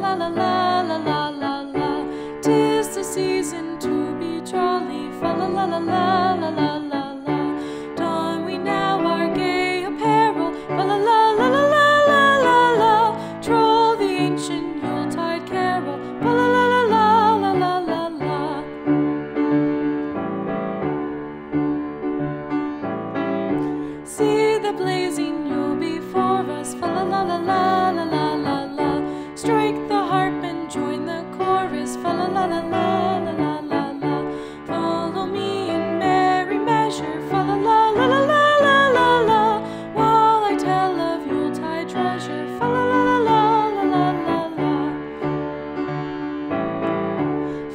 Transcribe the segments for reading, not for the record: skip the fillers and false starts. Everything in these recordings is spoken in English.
la la la la la la la. 'Tis the season to be jolly, fa la la la la la la la la. Don we now our gay apparel, fa la la la la la la la la. Troll the ancient Yuletide carol, fa la la la la la la la la. See the blazing Yule before us, fa la la la la la la la la. Strike the harp and join the chorus, fa la la la la la la la la. Follow me in merry measure, fa la la la la la la la la. While I tell of Yuletide treasure, fa la la la la la la la la.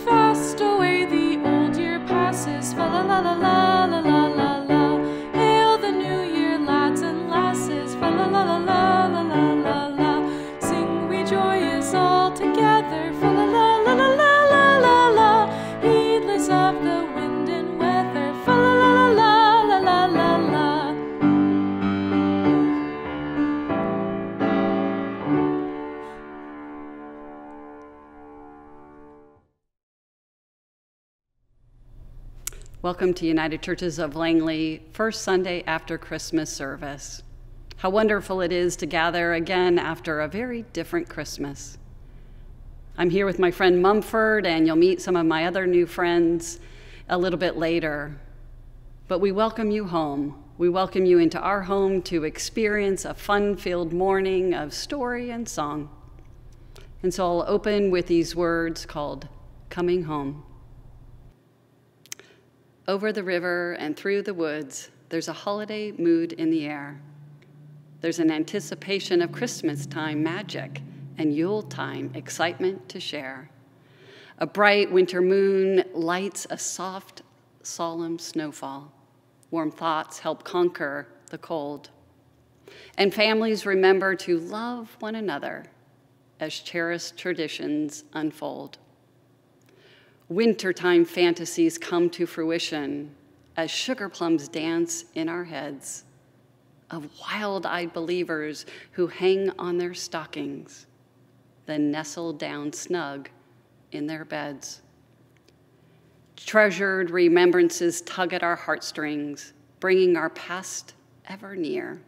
Fast away the old year passes, fa la la la la la la la la. Hail the new year, lads and lasses, fa la la la la la la la la. Sing we joyous all together, fa la la la la la la la la. Heedless of the wind and weather, fa la la la la la la la. Welcome to United Churches of Langley, first Sunday after Christmas service. How wonderful it is to gather again after a very different Christmas. I'm here with my friend Mummford, and you'll meet some of my other new friends a little bit later. But we welcome you home. We welcome you into our home to experience a fun-filled morning of story and song. And so I'll open with these words called Coming Home. Over the river and through the woods, there's a holiday mood in the air. There's an anticipation of Christmas time magic and Yuletime excitement to share. A bright winter moon lights a soft, solemn snowfall. Warm thoughts help conquer the cold. And families remember to love one another as cherished traditions unfold. Wintertime fantasies come to fruition as sugar plums dance in our heads, of wild-eyed believers who hang on their stockings, then nestle down snug in their beds. Treasured remembrances tug at our heartstrings, bringing our past ever near,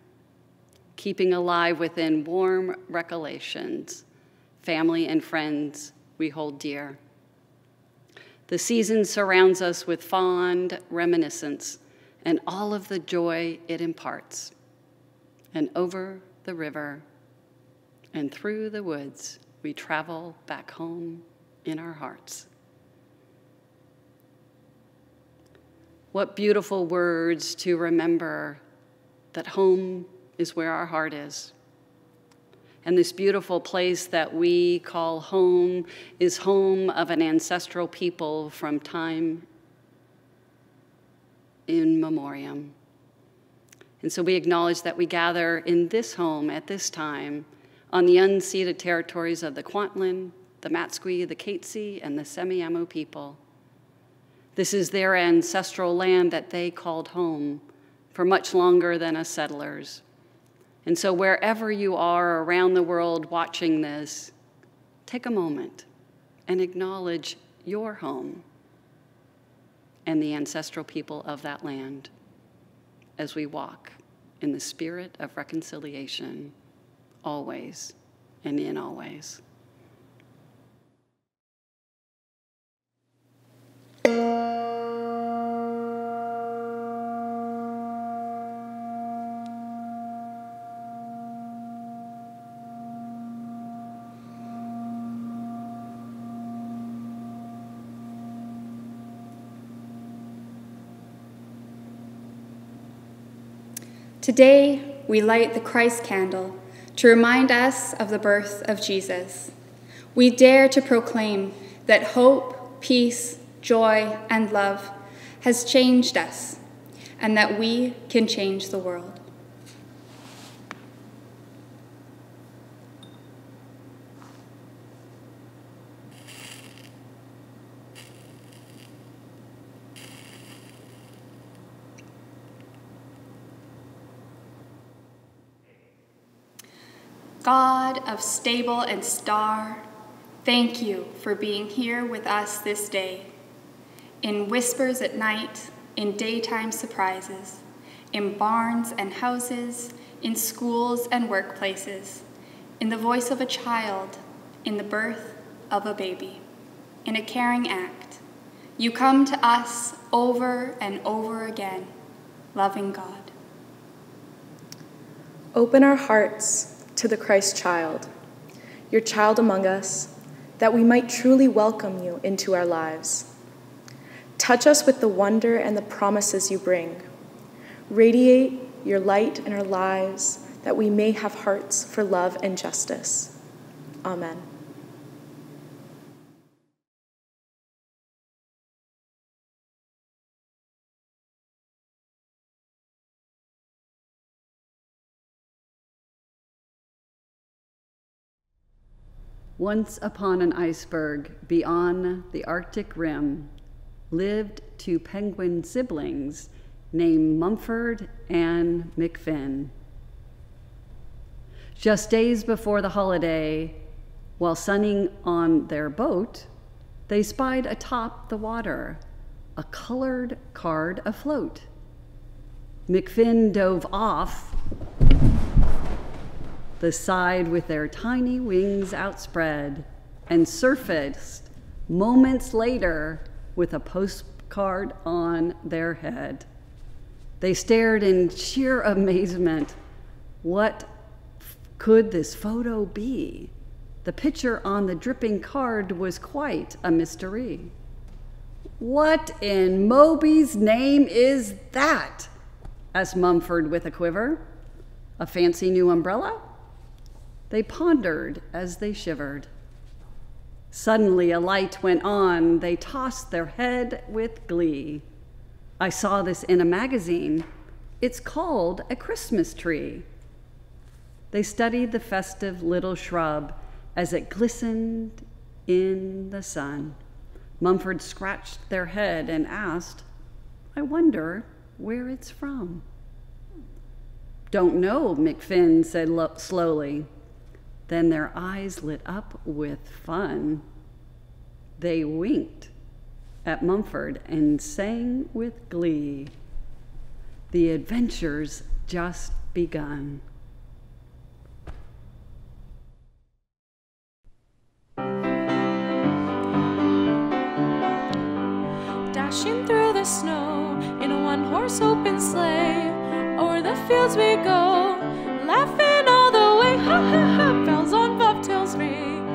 keeping alive within warm recollections, family and friends we hold dear. The season surrounds us with fond reminiscence and all of the joy it imparts. And over the river and through the woods, we travel back home in our hearts. What beautiful words to remember that home is where our heart is. And this beautiful place that we call home is home of an ancestral people from time in memoriam. And so we acknowledge that we gather in this home at this time on the unceded territories of the Kwantlen, the Matsqui, the Katzie, and the Semiahmoo people. This is their ancestral land that they called home for much longer than us settlers. And so wherever you are around the world watching this, take a moment and acknowledge your home and the ancestral people of that land as we walk in the spirit of reconciliation, always and in all ways. Today, we light the Christ candle to remind us of the birth of Jesus. We dare to proclaim that hope, peace, joy, and love has changed us, and that we can change the world. God of stable and star, Thank you for being here with us this day. In whispers at night, in daytime surprises, in barns and houses, in schools and workplaces, in the voice of a child, in the birth of a baby, in a caring act, you come to us over and over again, loving God. Open our hearts to the Christ child, your child among us, that we might truly welcome you into our lives. Touch us with the wonder and the promises you bring. Radiate your light in our lives, that we may have hearts for love and justice. Amen. Once upon an iceberg beyond the Arctic rim lived two penguin siblings named Mummford and McFinn. Just days before the holiday, while sunning on their boat, they spied atop the water a colored card afloat. McFinn dove off the side with their tiny wings outspread and surfaced moments later with a postcard on their head. They stared in sheer amazement. What could this photo be? The picture on the dripping card was quite a mystery. What in Moby's name is that? Asked Mummford with a quiver. A fancy new umbrella? They pondered as they shivered. Suddenly a light went on. They tossed their head with glee. I saw this in a magazine. It's called a Christmas tree. They studied the festive little shrub as it glistened in the sun. Mummford scratched their head and asked, I wonder where it's from. Don't know, McFinn said slowly. Then their eyes lit up with fun. They winked at Mummford and sang with glee. The adventure's just begun. Dashing through the snow in a one-horse open sleigh, o'er the fields we go, laughing all the way, ha ha ha, bells on bobtails ring,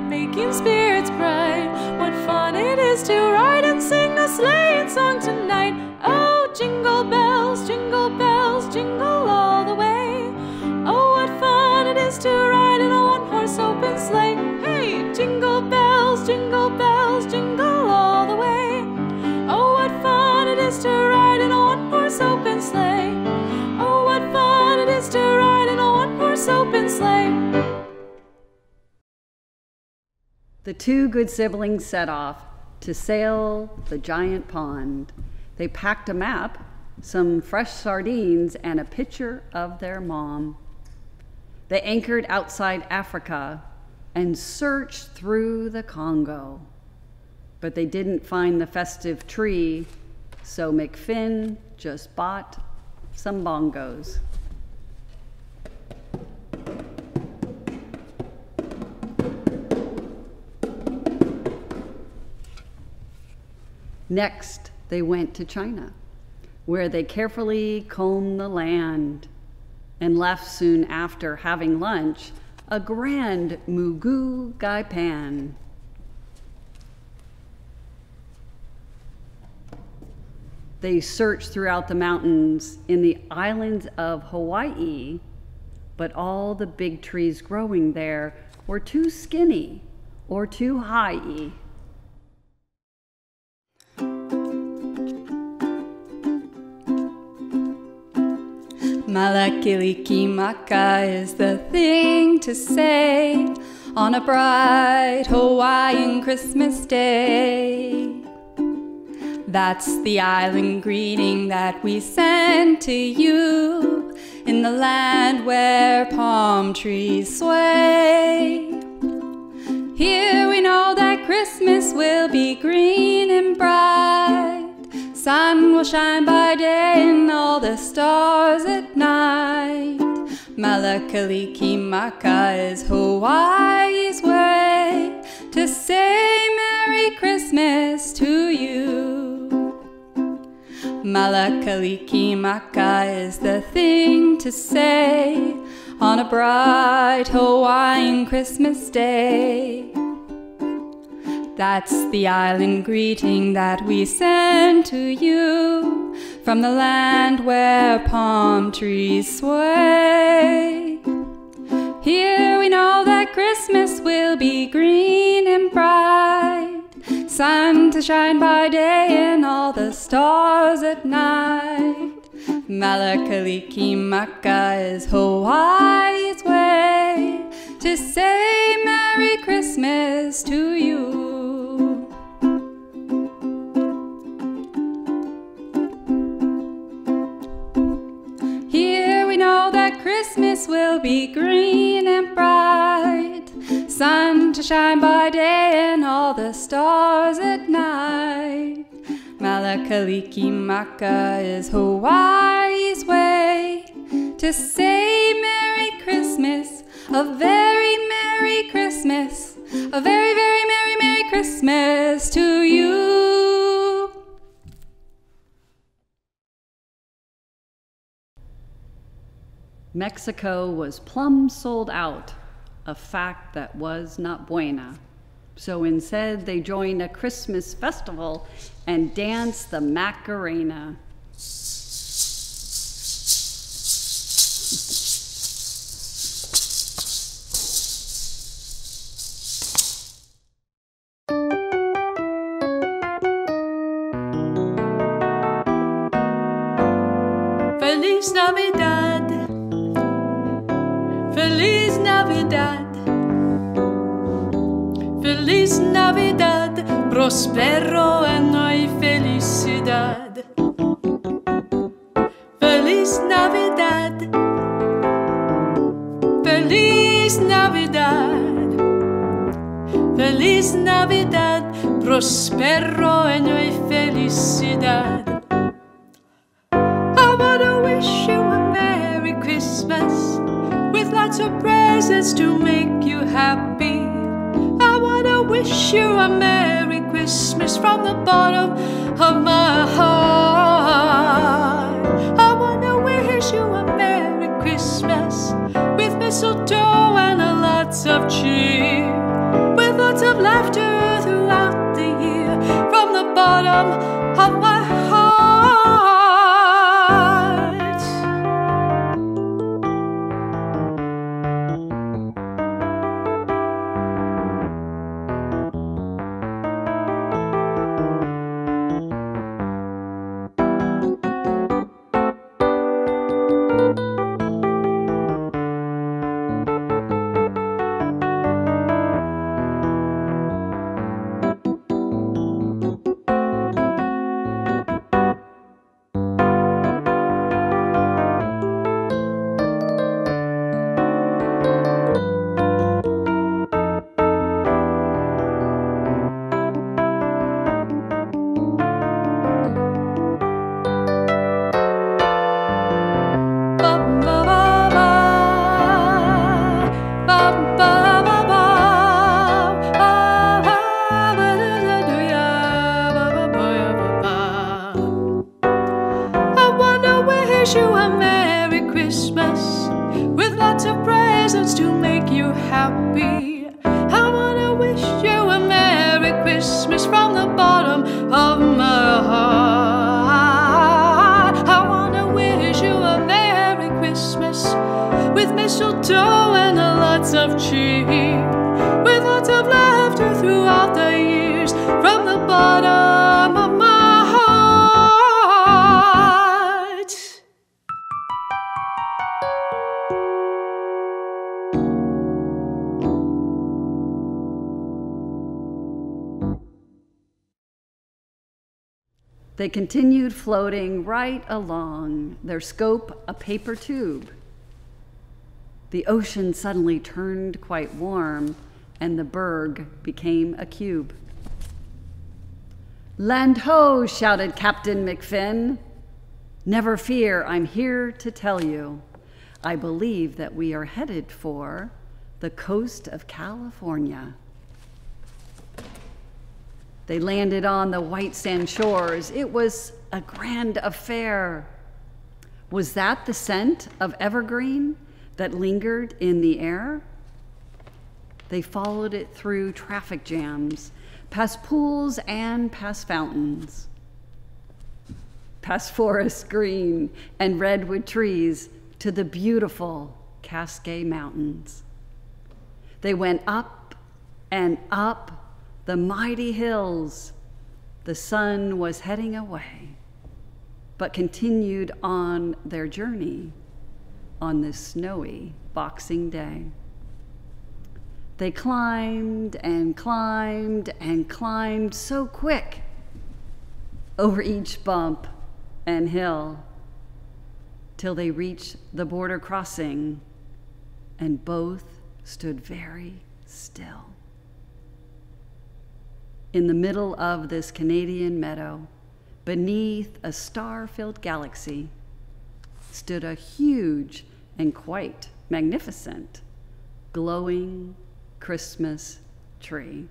making spirits bright. What fun it is to ride and sing a sleighing song tonight. Oh, jingle bells, jingle all the way. Oh, what fun it is to ride in a one-horse open sleigh. Hey, jingle bells, jingle all the way. Oh, what fun it is to ride in a one-horse open sleigh. Oh, what fun it is to ride in a one-horse open sleigh. The two good siblings set off to sail the giant pond. They packed a map, some fresh sardines, and a picture of their mom. They anchored outside Africa and searched through the Congo. But they didn't find the festive tree, so McFinn just bought some bongos. Next, they went to China, where they carefully combed the land and left soon after having lunch a grand mugu gai pan. They searched throughout the mountains in the islands of Hawaii, but all the big trees growing there were too skinny or too high-y. Malakilikimaka is the thing to say on a bright Hawaiian Christmas day. That's the island greeting that we send to you in the land where palm trees sway. Here we know that Christmas will be green and bright. Sun will shine by day and all the stars at night. Malakaliki Maka is Hawaii's way to say Merry Christmas to you. Malakaliki Maka is the thing to say on a bright Hawaiian Christmas day. That's the island greeting that we send to you from the land where palm trees sway. Here we know that Christmas will be green and bright, sun to shine by day and all the stars at night. Malakaliki Maka is Hawaii's way to say Merry Christmas to you. Here we know that Christmas will be green and bright, sun to shine by day and all the stars at night. Malakaliki Maka is Hawaii's way to say Merry Christmas, a very Merry Christmas, a very, very Merry, Merry Christmas to you. Mexico was plumb sold out, a fact that was not buena. So instead, they joined a Christmas festival and danced the Macarena. Feliz Navidad, Feliz Navidad, Feliz Navidad, prospero año y felicidad. Feliz Navidad, Feliz Navidad, Feliz Navidad, prospero año y felicidad. I wanna wish you a Merry Christmas with lots of presents to make you happy. I wanna wish you a Merry Christmas from the bottom of my heart. I wanna wish you a Merry Christmas with mistletoe and a lots of cheer, with lots of laughter throughout the year from the bottom of my heart. They continued floating right along, their scope a paper tube. The ocean suddenly turned quite warm, and the berg became a cube. "Land ho!" shouted Captain McFinn. "Never fear, I'm here to tell you. I believe that we are headed for the coast of California." They landed on the white sand shores. It was a grand affair. Was that the scent of evergreen that lingered in the air? They followed it through traffic jams, past pools and past fountains, past forests green and redwood trees to the beautiful Cascade Mountains. They went up and up the mighty hills. The sun was heading away, but continued on their journey on this snowy Boxing Day. They climbed and climbed and climbed so quick over each bump and hill till they reached the border crossing, and both stood very still. In the middle of this Canadian meadow, beneath a star-filled galaxy, stood a huge and quite magnificent, glowing Christmas tree.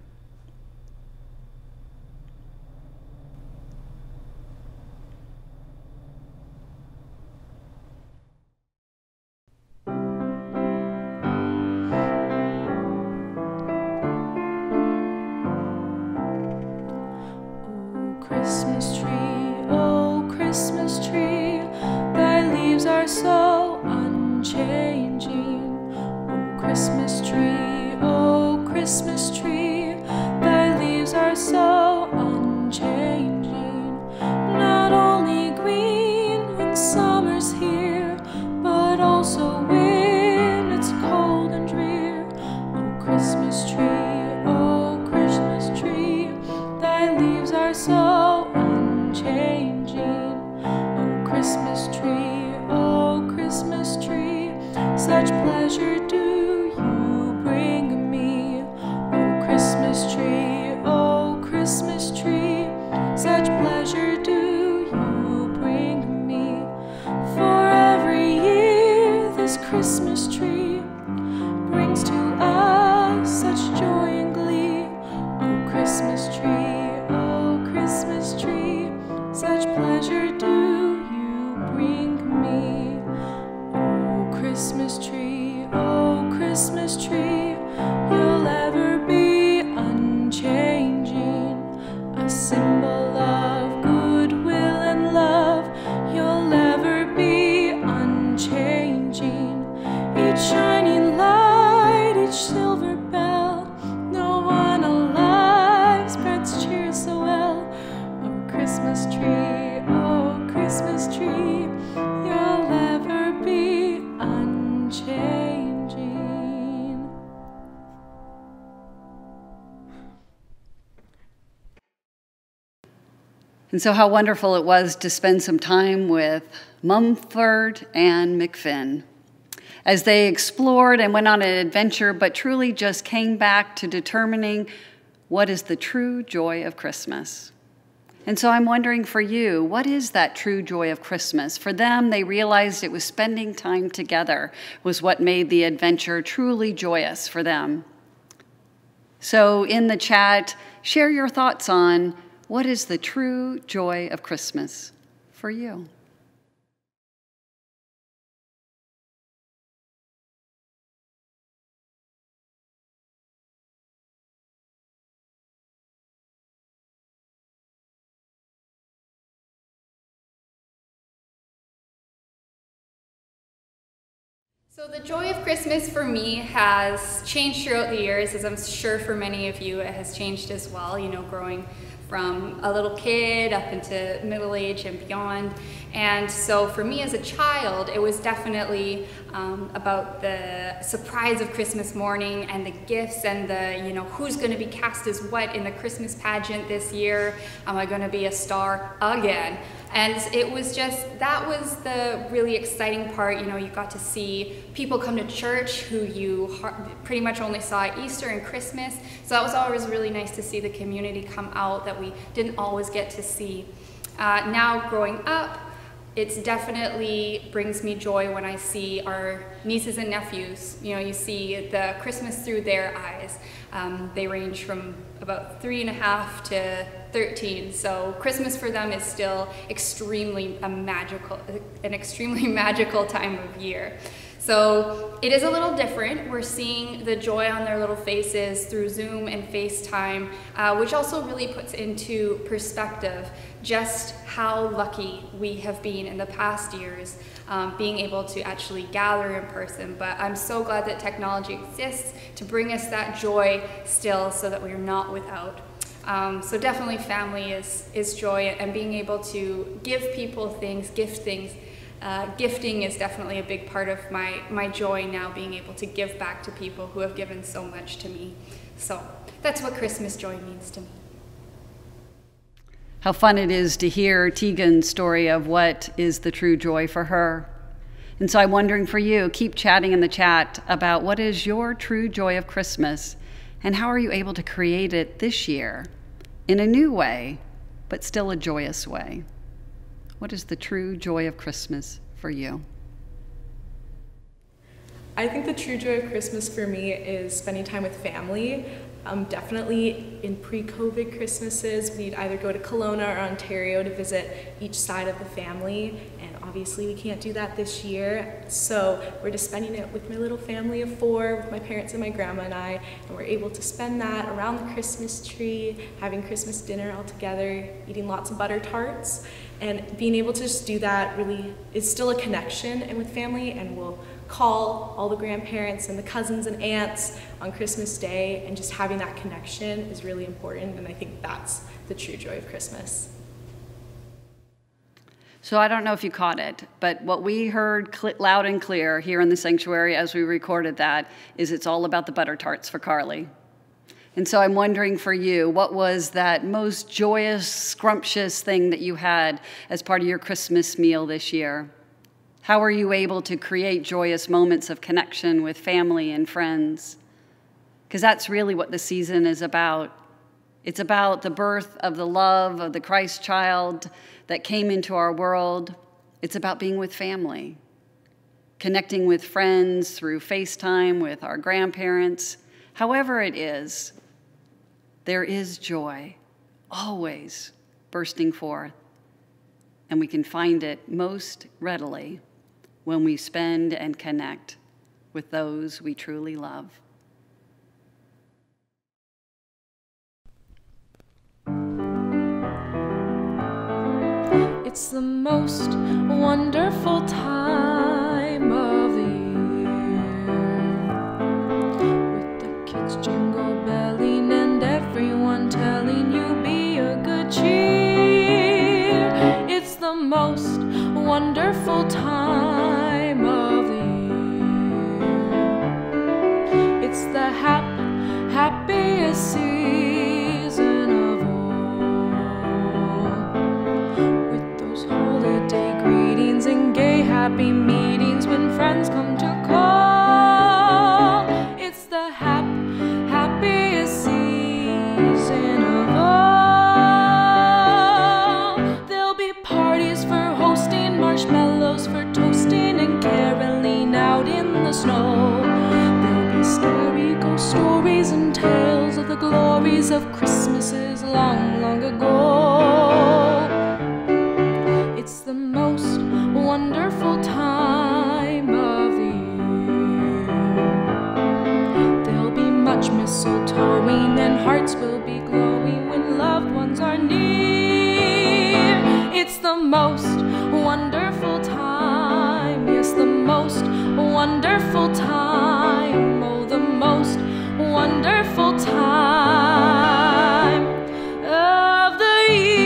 Oh Christmas tree, thy leaves are so unchanging. Oh Christmas tree, thy leaves are so unchanging. Not only green when summer's here, but also when it's cold and drear. Oh Christmas tree, thy leaves are so unchanging. Oh Christmas tree, such pleasure do you bring me. Oh Christmas tree, such pleasure do you bring me. For every year this Christmas tree brings to us such joy and glee. Oh Christmas tree, such pleasure do you bring me. Oh Christmas tree, you'll ever be unchanging, a symbol of goodwill and love. You'll ever be unchanging, each shining light, each silver bell. No one alive spreads cheer so well. Oh Christmas tree, you'll ever be unchanging. And so how wonderful it was to spend some time with Mummford and McFinn as they explored and went on an adventure, but truly just came back to determining what is the true joy of Christmas. And so I'm wondering for you, what is that true joy of Christmas? For them, they realized it was spending time together was what made the adventure truly joyous for them. So in the chat, share your thoughts on what is the true joy of Christmas for you? So the joy of Christmas for me has changed throughout the years, as I'm sure for many of you it has changed as well, you know, growing from a little kid up into middle age and beyond. And so for me as a child, it was definitely about the surprise of Christmas morning and the gifts and the, you know, who's going to be cast as what in the Christmas pageant this year? Am I going to be a star again? And it was just, that was the really exciting part. You know, you got to see people come to church who you pretty much only saw at Easter and Christmas. So that was always really nice to see the community come out that we didn't always get to see. Now growing up, it definitely brings me joy when I see our nieces and nephews. You know, you see the Christmas through their eyes. They range from about 3.5 to 13. So Christmas for them is still an extremely magical time of year. So it is a little different. We're seeing the joy on their little faces through Zoom and FaceTime, which also really puts into perspective just how lucky we have been in the past years, being able to actually gather in person. But I'm so glad that technology exists to bring us that joy still, so that we're not without. So definitely family is joy, and being able to give people things, gift things. Gifting is definitely a big part of my joy now, being able to give back to people who have given so much to me. So that's what Christmas joy means to me. How fun it is to hear Tegan's story of what is the true joy for her. And so I'm wondering for you, keep chatting in the chat about what is your true joy of Christmas, and how are you able to create it this year in a new way, but still a joyous way? What is the true joy of Christmas for you? I think the true joy of Christmas for me is spending time with family. Definitely in pre-COVID Christmases, we'd either go to Kelowna or Ontario to visit each side of the family, and obviously we can't do that this year. So we're just spending it with my little family of 4, with my parents and my grandma and I, and we're able to spend that around the Christmas tree, having Christmas dinner all together, eating lots of butter tarts, and being able to just do that really is still a connection and with family, and we'll call all the grandparents and the cousins and aunts on Christmas Day, and just having that connection is really important, and I think that's the true joy of Christmas. So I don't know if you caught it, but what we heard loud and clear here in the sanctuary as we recorded that is it's all about the butter tarts for Carley. And so I'm wondering for you, what was that most joyous, scrumptious thing that you had as part of your Christmas meal this year? How are you able to create joyous moments of connection with family and friends? Because that's really what the season is about. It's about the birth of the love of the Christ child that came into our world. It's about being with family, connecting with friends through FaceTime with our grandparents. However it is, there is joy always bursting forth, and we can find it most readily when we spend and connect with those we truly love. It's the most wonderful time of the year, with the kids jingle belling and everyone telling you be a good cheer. It's the most wonderful time of the year. It's the happiest season of all, with those holiday greetings and gay happy meetings when friends come to call. It's the happiest season of all. There'll be parties for hosting, marshmallows for toasting, and caroling out in the snow. There'll be scary ghost stories and tales of the glories of Christmases long, long ago. It's the most wonderful time of the year. There'll be much mistletoeing and hearts will be glowing when loved ones are near. It's the most wonderful time, yes, the most wonderful time, oh, the most wonderful time of the year.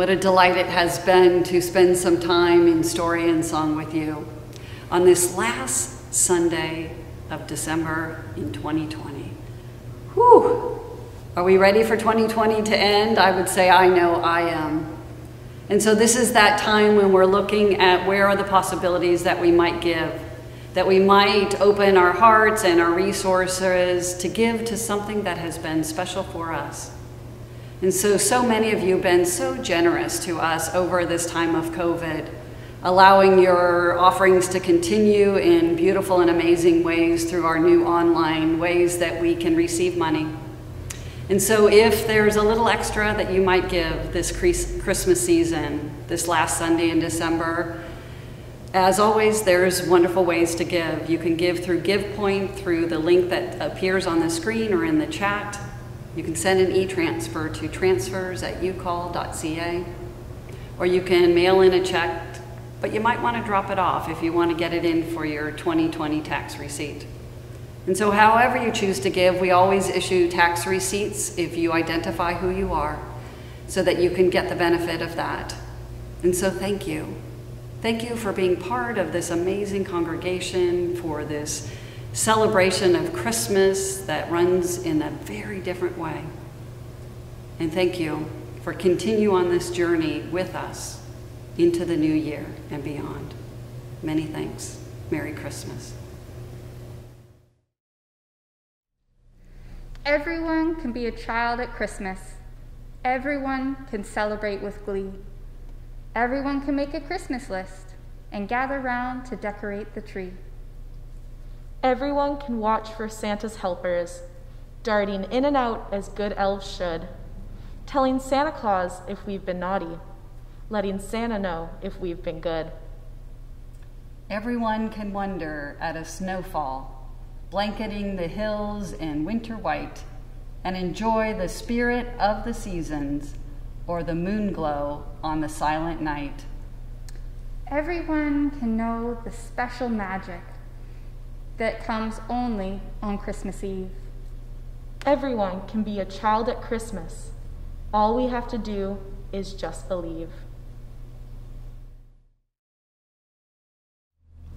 What a delight it has been to spend some time in story and song with you on this last Sunday of December in 2020. Whew! Are we ready for 2020 to end? I would say I know I am. And so this is that time when we're looking at where are the possibilities that we might give, that we might open our hearts and our resources to give to something that has been special for us. And so many of you have been so generous to us over this time of COVID, allowing your offerings to continue in beautiful and amazing ways through our new online ways that we can receive money. And so if there's a little extra that you might give this Christmas season, this last Sunday in December, as always, there's wonderful ways to give. You can give through GivePoint, through the link that appears on the screen or in the chat. You can send an e-transfer to transfers@ucol.ca, or you can mail in a check, but you might want to drop it off if you want to get it in for your 2020 tax receipt. And so however you choose to give, we always issue tax receipts if you identify who you are, so that you can get the benefit of that. And so thank you. Thank you for being part of this amazing congregation, for this celebration of Christmas that runs in a very different way. And thank you for continue on this journey with us into the new year and beyond. Many thanks. Merry Christmas. Everyone can be a child at Christmas. Everyone can celebrate with glee. Everyone can make a Christmas list and gather round to decorate the tree. Everyone can watch for Santa's helpers, darting in and out as good elves should, telling Santa Claus if we've been naughty, letting Santa know if we've been good. Everyone can wonder at a snowfall, blanketing the hills in winter white, and enjoy the spirit of the seasons or the moon glow on the silent night. Everyone can know the special magic that comes only on Christmas Eve. Everyone can be a child at Christmas. All we have to do is just believe.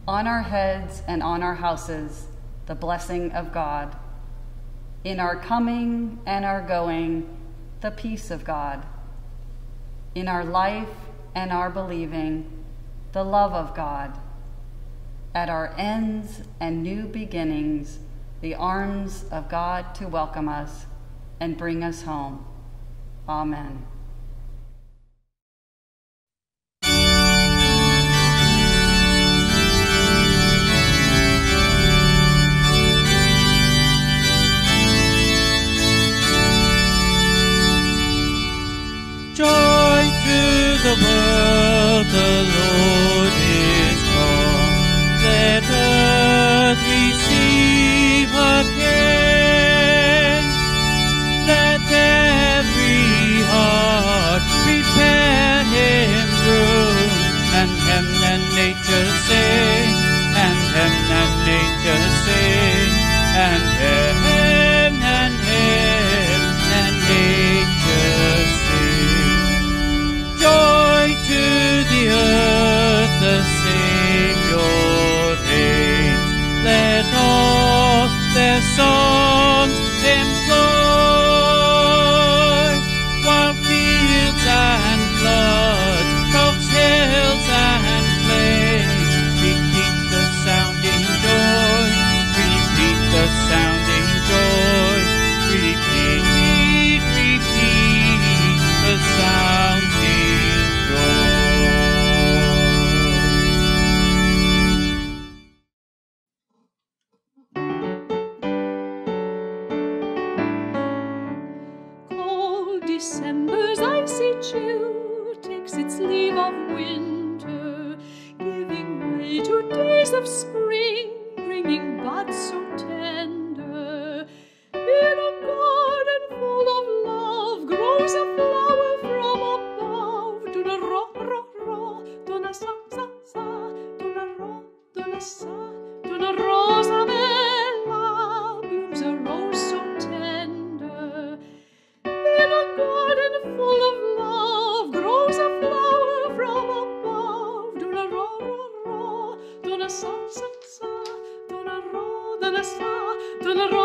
On our heads and on our houses, the blessing of God. In our coming and our going, the peace of God. In our life and our believing, the love of God. At our ends and new beginnings, the arms of God to welcome us and bring us home. Amen. Joy to the world, the Lord is come. Let earth receive her King. Let every heart prepare him room. And hymn and nature sing, and hymn and nature sing, and hymn and nature sing. Joy to the earth, the Savior reigns. Let all their songs employ, while fields and floods, rocks, hills and plains, repeat the sounding joy, repeat the sounding joy, repeat the sounding joy. Cold December's icy chill takes its leave of winter, giving way to days of spring, bringing buds so tender. In a garden full of love grows a flower from above. Donna ro ro ro, donna sa sa sa, donna ro, donna sa, donna rosa bella, blooms a rose so tender. In a garden full of love grows a than a star, than a